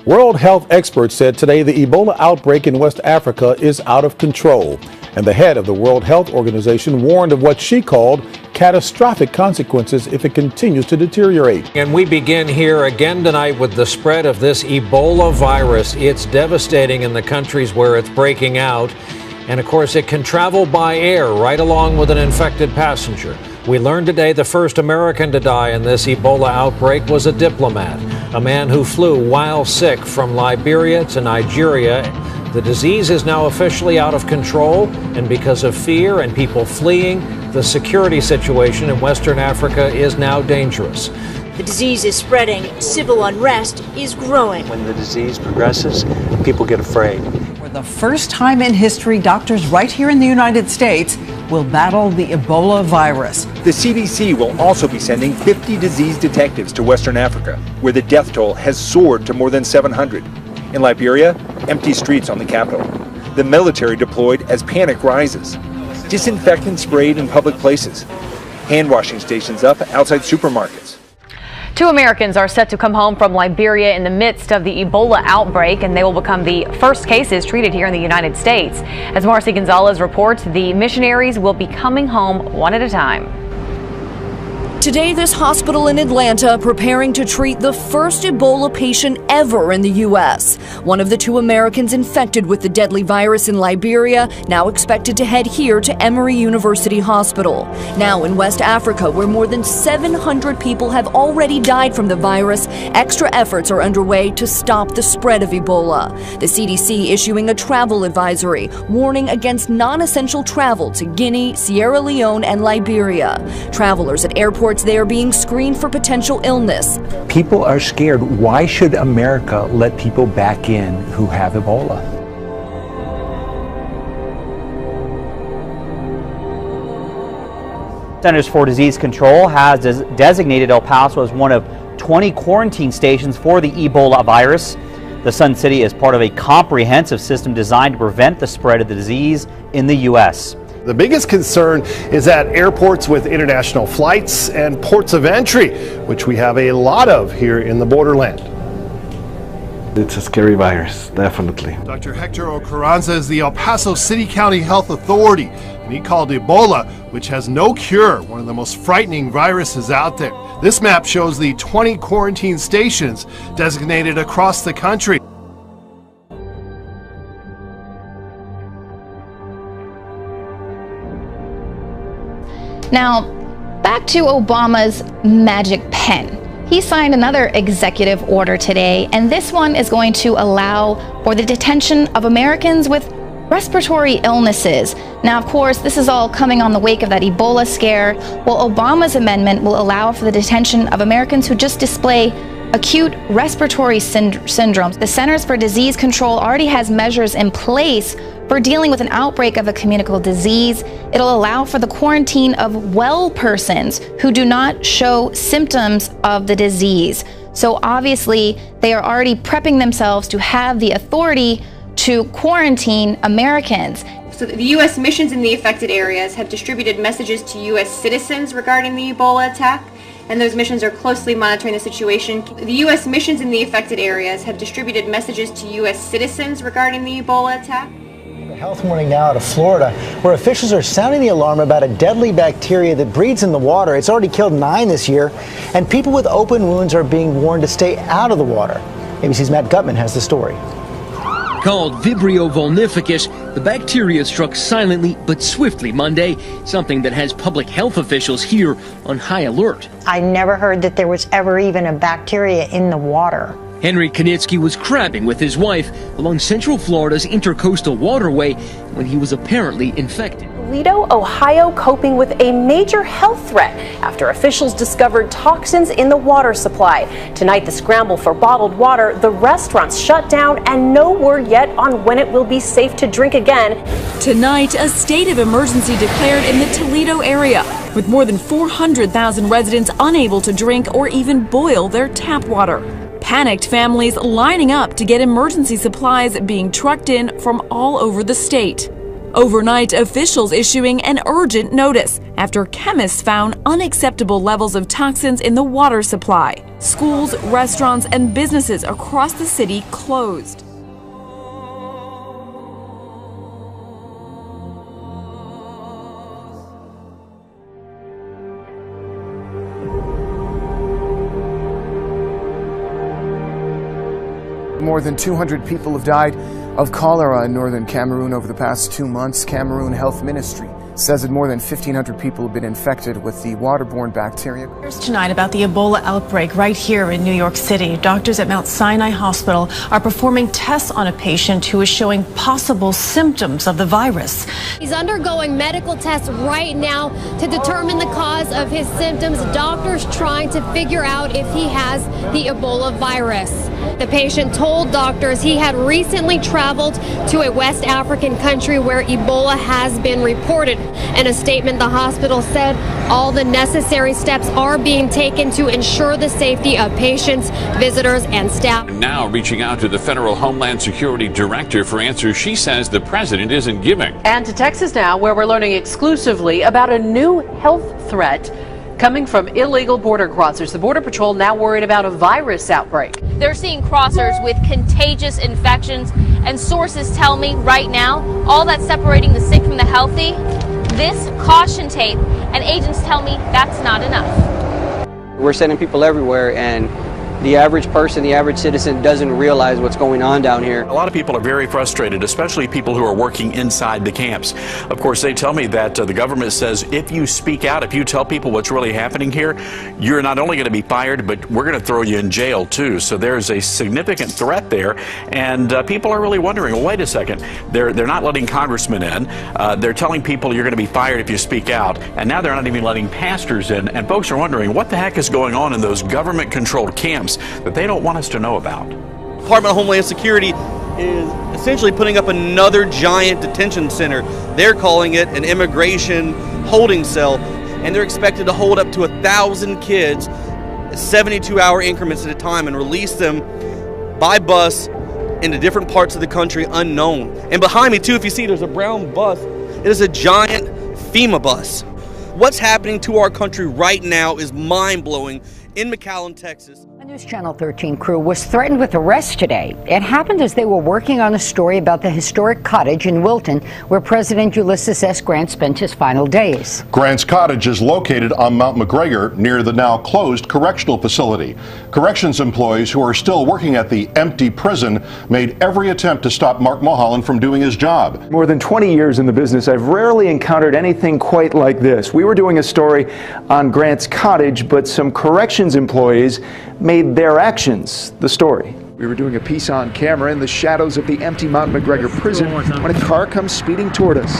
World health experts said today the Ebola outbreak in West Africa is out of control. And the head of the World Health Organization warned of what she called catastrophic consequences if it continues to deteriorate. And we begin here again tonight with the spread of this Ebola virus. It's devastating in the countries where it's breaking out. And of course, it can travel by air right along with an infected passenger. We learned today the first American to die in this Ebola outbreak was a diplomat, a man who flew while sick from Liberia to Nigeria. The disease is now officially out of control, and because of fear and people fleeing, the security situation in Western Africa is now dangerous. The disease is spreading, civil unrest is growing. When the disease progresses, people get afraid. For the first time in history, doctors right here in the United States will battle the Ebola virus. The CDC will also be sending 50 disease detectives to Western Africa, where the death toll has soared to more than 700. In Liberia, empty streets on the capital. The military deployed as panic rises. Disinfectant sprayed in public places. Hand washing stations up outside supermarkets. 2 Americans are set to come home from Liberia in the midst of the Ebola outbreak, and they will become the first cases treated here in the United States. As Marcy Gonzalez reports, the missionaries will be coming home one at a time. Today, this hospital in Atlanta preparing to treat the first Ebola patient ever in the U.S. One of the 2 Americans infected with the deadly virus in Liberia now expected to head here to Emory University Hospital. Now in West Africa, where more than 700 people have already died from the virus, extra efforts are underway to stop the spread of Ebola. The CDC issuing a travel advisory warning against non-essential travel to Guinea, Sierra Leone, and Liberia. Travelers at airports there being screened for potential illness. People are scared. Why should America let people back in who have Ebola? Centers for Disease Control has designated El Paso as one of 20 quarantine stations for the Ebola virus. The Sun City is part of a comprehensive system designed to prevent the spread of the disease in the U.S. The biggest concern is at airports with international flights and ports of entry, which we have a lot of here in the borderland. It's a scary virus, definitely. Dr. Hector Ocaranza is the El Paso City County Health Authority, and he called Ebola, which has no cure, one of the most frightening viruses out there. This map shows the 20 quarantine stations designated across the country. Now, back to Obama's magic pen. He signed another executive order today, and this one is going to allow for the detention of Americans with respiratory illnesses. Now, of course, this is all coming on the wake of that Ebola scare. Well, Obama's amendment will allow for the detention of Americans who just display acute respiratory syndromes. The Centers for Disease Control already has measures in place for dealing with an outbreak of a communicable disease. It'll allow for the quarantine of well persons who do not show symptoms of the disease. So obviously, they are already prepping themselves to have the authority to quarantine Americans. So the U.S. missions in the affected areas have distributed messages to U.S. citizens regarding the Ebola attack, and those missions are closely monitoring the situation. The U.S. missions in the affected areas have distributed messages to U.S. citizens regarding the Ebola attack. Health warning now out of Florida, where officials are sounding the alarm about a deadly bacteria that breeds in the water. It's already killed 9 this year, and people with open wounds are being warned to stay out of the water. ABC's Matt Gutman has the story. Called Vibrio vulnificus, the bacteria struck silently but swiftly Monday, something that has public health officials here on high alert. I never heard that there was ever even a bacteria in the water. Henry Konitsky was crabbing with his wife along Central Florida's intercoastal waterway when he was apparently infected. Toledo, Ohio, coping with a major health threat after officials discovered toxins in the water supply. Tonight, the scramble for bottled water, the restaurants shut down, and no word yet on when it will be safe to drink again. Tonight, a state of emergency declared in the Toledo area, with more than 400,000 residents unable to drink or even boil their tap water. Panicked families lining up to get emergency supplies being trucked in from all over the state. Overnight, officials issuing an urgent notice after chemists found unacceptable levels of toxins in the water supply. Schools, restaurants, and businesses across the city closed. More than 200 people have died of cholera in northern Cameroon over the past 2 months. Cameroon Health Ministry says that more than 1,500 people have been infected with the waterborne bacteria. Tonight about the Ebola outbreak right here in New York City. Doctors at Mount Sinai Hospital are performing tests on a patient who is showing possible symptoms of the virus. He's undergoing medical tests right now to determine the cause of his symptoms. Doctors trying to figure out if he has the Ebola virus. The patient told doctors he had recently traveled to a West African country where Ebola has been reported. In a statement, the hospital said all the necessary steps are being taken to ensure the safety of patients, visitors, and staff. Now reaching out to the federal Homeland Security Director for answers she says the president isn't giving. And to Texas now, where we're learning exclusively about a new health threat coming from illegal border crossers. The Border Patrol now worried about a virus outbreak. They're seeing crossers with contagious infections, and sources tell me right now, all that's separating the sick from the healthy, this caution tape, and agents tell me that's not enough. We're sending people everywhere, and the average person, the average citizen doesn't realize what's going on down here. A lot of people are very frustrated, especially people who are working inside the camps. Of course, they tell me that the government says if you speak out, if you tell people what's really happening here, you're not only going to be fired, but we're going to throw you in jail too. So there's a significant threat there, and people are really wondering, well, wait a second, they're not letting congressmen in. They're telling people you're going to be fired if you speak out, and now they're not even letting pastors in, and folks are wondering what the heck is going on in those government-controlled camps that they don't want us to know about. Department of Homeland Security is essentially putting up another giant detention center. They're calling it an immigration holding cell, and they're expected to hold up to 1,000 kids 72-hour increments at a time and release them by bus into different parts of the country unknown. And behind me too, if you see, there's a brown bus. It is a giant FEMA bus. What's happening to our country right now is mind-blowing in McAllen, Texas. A News Channel 13 crew was threatened with arrest today. It happened as they were working on a story about the historic cottage in Wilton, where President Ulysses S. Grant spent his final days. Grant's cottage is located on Mount McGregor near the now closed correctional facility. Corrections employees who are still working at the empty prison made every attempt to stop Mark Mulholland from doing his job. More than 20 years in the business, I've rarely encountered anything quite like this. We were doing a story on Grant's cottage, but some corrections employees made their actions the story. We were doing a piece on camera in the shadows of the empty Mount McGregor prison when a car comes speeding toward us.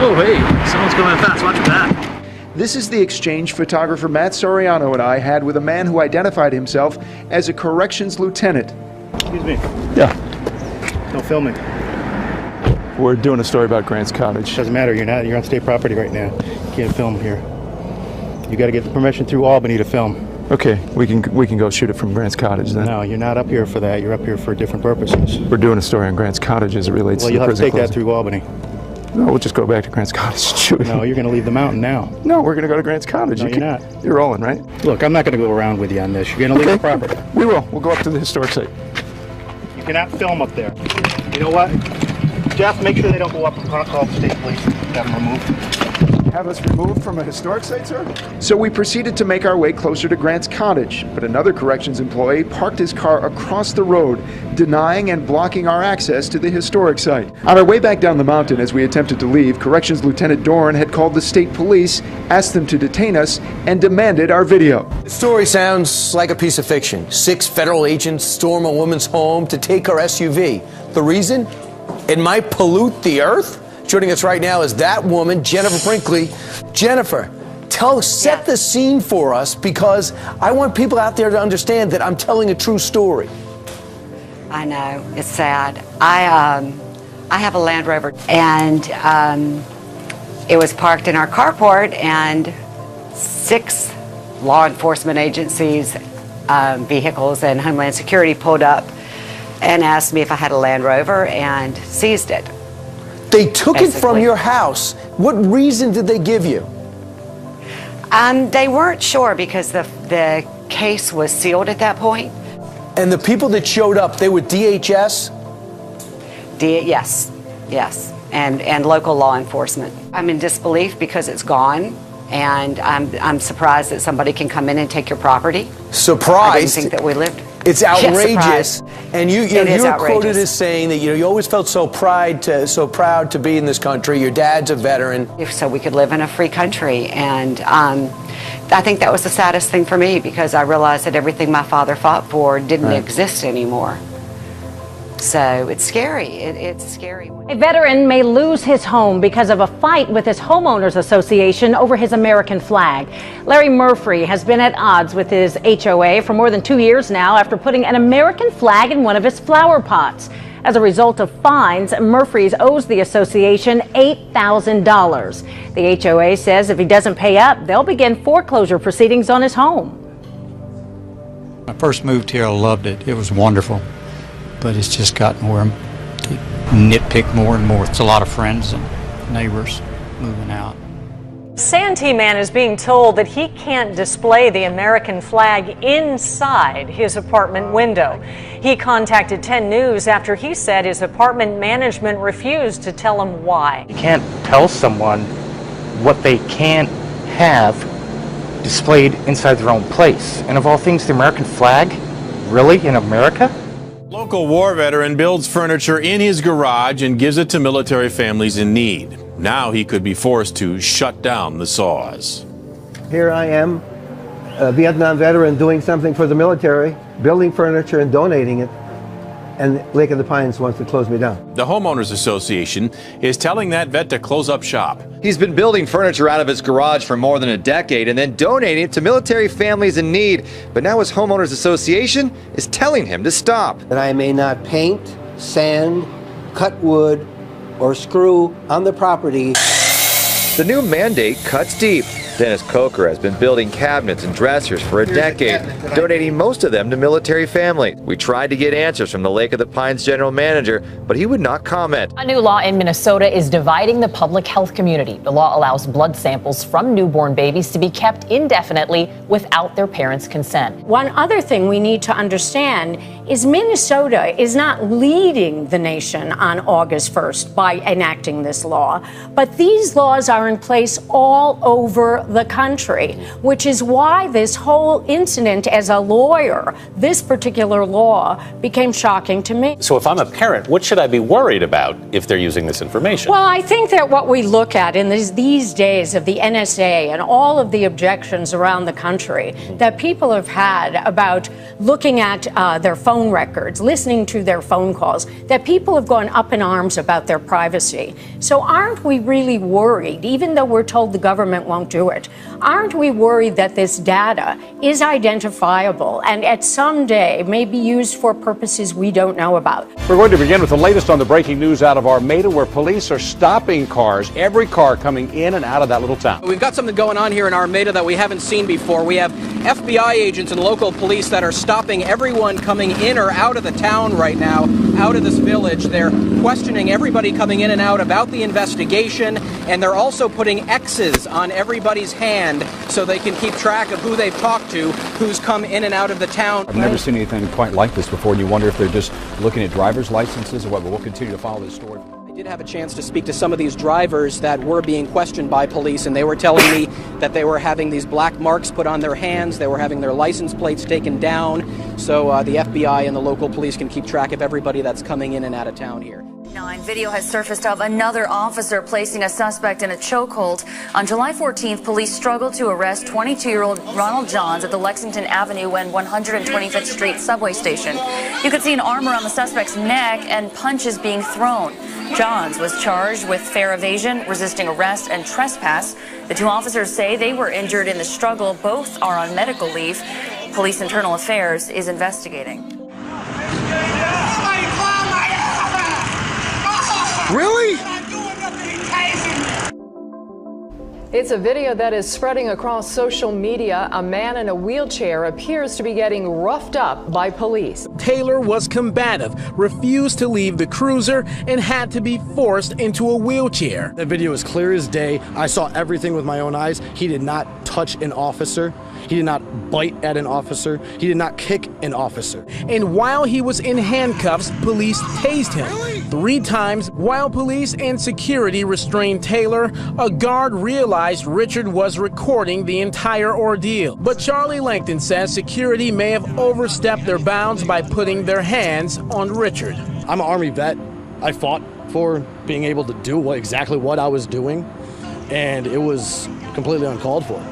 Oh, hey, someone's going fast. Watch that. This is the exchange photographer Matt Soriano and I had with a man who identified himself as a corrections lieutenant. Excuse me. Yeah. No filming. We're doing a story about Grant's cottage. Doesn't matter. You're on state property right now. You can't film here. You got to get the permission through Albany to film. Okay, we can go shoot it from Grant's cottage then. No, you're not up here for that. You're up here for different purposes. We're doing a story on Grant's cottage as it relates to the prison. Well, you'll have to take closing. that through Albany. No, we'll just go back to Grant's cottage and shoot it. No, you're going to leave the mountain now. No, we're going to go to Grant's cottage. No, you're not. You're rolling, right? Look, I'm not going to go around with you on this. You're going to leave the property. We will. We'll go up to the historic site. You cannot film up there. You know what? Jeff, make sure they don't go up and call the state police. Have them removed. Have us removed from a historic site, sir? So we proceeded to make our way closer to Grant's cottage, but another corrections employee parked his car across the road, denying and blocking our access to the historic site. On our way back down the mountain as we attempted to leave, Corrections Lieutenant Doran had called the state police, asked them to detain us, and demanded our video. The story sounds like a piece of fiction. 6 federal agents storm a woman's home to take her SUV. The reason? It might pollute the earth? Joining us right now is that woman, Jennifer Brinkley. Jennifer, set the scene for us, because I want people out there to understand that I'm telling a true story. I know, it's sad. I have a Land Rover, and it was parked in our carport, and 6 law enforcement agencies, vehicles, and Homeland Security pulled up and asked me if I had a Land Rover and seized it. They took it from your house. What reason did they give you? They weren't sure because the case was sealed at that point. And the people that showed up, they were DHS? Yes, and local law enforcement. I'm in disbelief because it's gone, and I'm surprised that somebody can come in and take your property. Surprised? I didn't think that we lived. It's outrageous. And you were quoted outrageous. as saying that you always felt so proud to be in this country. Your dad's a veteran. So we could live in a free country, and I think that was the saddest thing for me because I realized that everything my father fought for didn't exist anymore. So it's scary. It's scary. A veteran may lose his home because of a fight with his homeowners association over his American flag. Larry Murphy has been at odds with his HOA for more than 2 years now after putting an American flag in one of his flower pots. As a result of fines, Murphy's owes the association $8,000. The HOA says if he doesn't pay up, they'll begin foreclosure proceedings on his home. When I first moved here, I loved it. It was wonderful. But it's just gotten where I'm to nitpick more and more. It's a lot of friends and neighbors moving out. Santee man is being told that he can't display the American flag inside his apartment window. He contacted 10 News after he said his apartment management refused to tell him why. You can't tell someone what they can't have displayed inside their own place. And of all things, the American flag? Really? In America? Local war veteran builds furniture in his garage and gives it to military families in need. Now he could be forced to shut down the saws. Here I am, a Vietnam veteran doing something for the military, building furniture and donating it, and Lake of the Pines wants to close me down. The Homeowners Association is telling that vet to close up shop. He's been building furniture out of his garage for more than a decade and then donating it to military families in need. But now his Homeowners Association is telling him to stop. That I may not paint, sand, cut wood, or screw on the property. The new mandate cuts deep. Dennis Coker has been building cabinets and dressers for a decade, donating most of them to military families. We tried to get answers from the Lake of the Pines general manager, but he would not comment. A new law in Minnesota is dividing the public health community. The law allows blood samples from newborn babies to be kept indefinitely without their parents' consent. One other thing we need to understand is Minnesota is not leading the nation on August 1st by enacting this law, but these laws are in place all over the country, which is why this whole incident, as a lawyer, this particular law became shocking to me. So if I'm a parent, what should I be worried about if they're using this information? Well, I think that what we look at in these days of the NSA and all of the objections around the country that people have had about looking at their phone records, listening to their phone calls, that people have gone up in arms about their privacy. So aren't we really worried, even though we're told the government won't do it, aren't we worried that this data is identifiable and at some day may be used for purposes we don't know about? We're going to begin with the latest on the breaking news out of Armada, where police are stopping cars, every car coming in and out of that little town. We've got something going on here in Armada that we haven't seen before. We have FBI agents and local police that are stopping everyone coming in or out of the town right now, out of this village. They're questioning everybody coming in and out about the investigation, and they're also putting X's on everybody's hand so they can keep track of who they've talked to, who's come in and out of the town. I've never seen anything quite like this before, and you wonder if they're just looking at driver's licenses or what, but we'll continue to follow this story. I did have a chance to speak to some of these drivers that were being questioned by police, and they were telling me that they were having these black marks put on their hands, they were having their license plates taken down, so the FBI and the local police can keep track of everybody that's coming in and out of town here. Video has surfaced of another officer placing a suspect in a chokehold. On July 14th, police struggled to arrest 22-year-old Ronald Johns at the Lexington Avenue and 125th Street subway station. You could see an arm around the suspect's neck and punches being thrown. Johns was charged with fare evasion, resisting arrest, and trespass. The two officers say they were injured in the struggle. Both are on medical leave. Police Internal Affairs is investigating. Really? It's a video that is spreading across social media. A man in a wheelchair appears to be getting roughed up by police. Taylor was combative, refused to leave the cruiser, and had to be forced into a wheelchair. The video is clear as day. I saw everything with my own eyes. He did not touch an officer. He did not bite at an officer. He did not kick an officer. And while he was in handcuffs, police tased him 3 times. While police and security restrained Taylor, a guard realized Richard was recording the entire ordeal. But Charlie Langton says security may have overstepped their bounds by putting their hands on Richard. I'm an Army vet. I fought for being able to do exactly what I was doing, and it was completely uncalled for.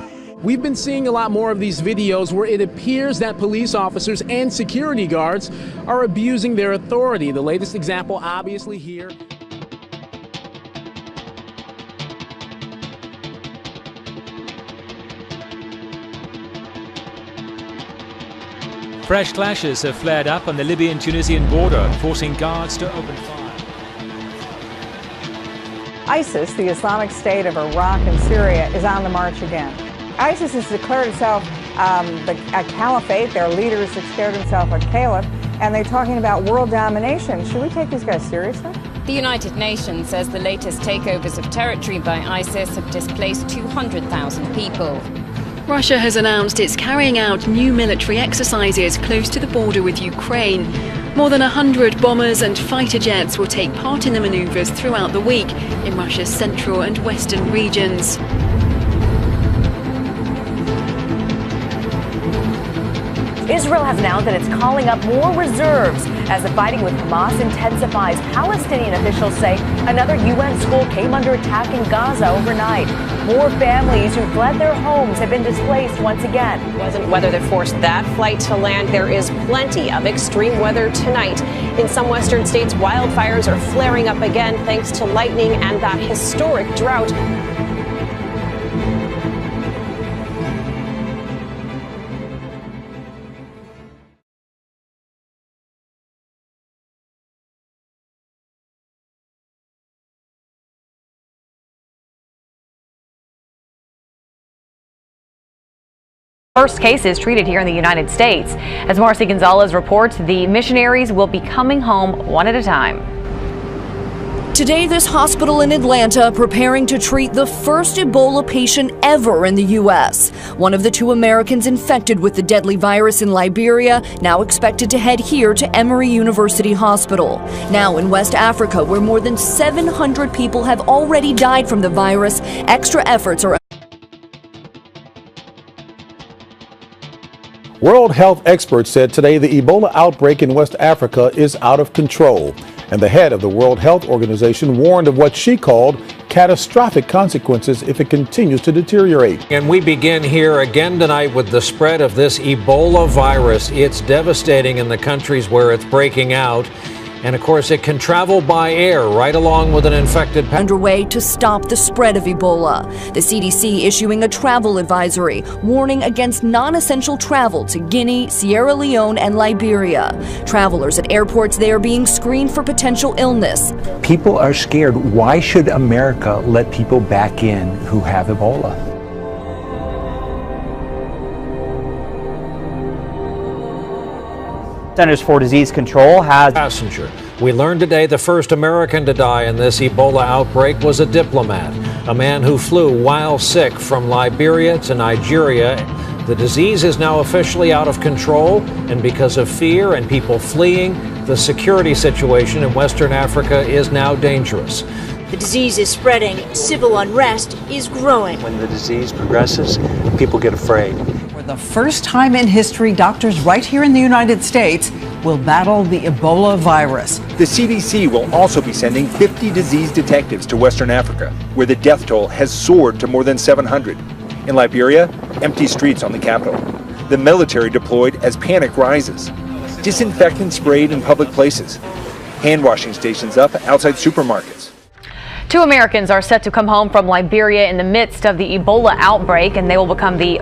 We've been seeing a lot more of these videos where it appears that police officers and security guards are abusing their authority. The latest example, obviously, here. Fresh clashes have flared up on the Libyan-Tunisian border, forcing guards to open fire. ISIS, the Islamic State of Iraq and Syria, is on the march again. ISIS has declared itself a caliphate. Their leaders declared himself a caliph, and they're talking about world domination. Should we take these guys seriously? The United Nations says the latest takeovers of territory by ISIS have displaced 200,000 people. Russia has announced it's carrying out new military exercises close to the border with Ukraine. More than 100 bombers and fighter jets will take part in the maneuvers throughout the week in Russia's central and western regions. Israel has announced that it's calling up more reserves as the fighting with Hamas intensifies. Palestinian officials say another UN school came under attack in Gaza overnight. More families who fled their homes have been displaced once again. It wasn't weather that forced that flight to land. There is plenty of extreme weather tonight. In some western states, wildfires are flaring up again thanks to lightning and that historic drought. First cases treated here in the United States. As Marcy Gonzalez reports, the missionaries will be coming home one at a time. Today, this hospital in Atlanta preparing to treat the first Ebola patient ever in the U.S. One of the 2 Americans infected with the deadly virus in Liberia now expected to head here to Emory University Hospital. Now in West Africa, where more than 700 people have already died from the virus, extra efforts are World health experts said today the Ebola outbreak in West Africa is out of control. And the head of the World Health Organization warned of what she called catastrophic consequences if it continues to deteriorate. And we begin here again tonight with the spread of this Ebola virus. It's devastating in the countries where it's breaking out. And of course, it can travel by air right along with an infected underway to stop the spread of Ebola. The CDC issuing a travel advisory warning against non-essential travel to Guinea, Sierra Leone, and Liberia. Travelers at airports there being screened for potential illness. People are scared. Why should America let people back in who have Ebola? Centers for Disease Control has passenger. We learned today the first American to die in this Ebola outbreak was a diplomat, a man who flew while sick from Liberia to Nigeria. The disease is now officially out of control, and because of fear and people fleeing, the security situation in Western Africa is now dangerous. The disease is spreading, civil unrest is growing. When the disease progresses, people get afraid. For the first time in history, doctors right here in the United States will battle the Ebola virus. The CDC will also be sending 50 disease detectives to Western Africa, where the death toll has soared to more than 700. In Liberia, empty streets on the capital. The military deployed as panic rises. Disinfectant sprayed in public places. Hand washing stations up outside supermarkets. 2 Americans are set to come home from Liberia in the midst of the Ebola outbreak, and they will become the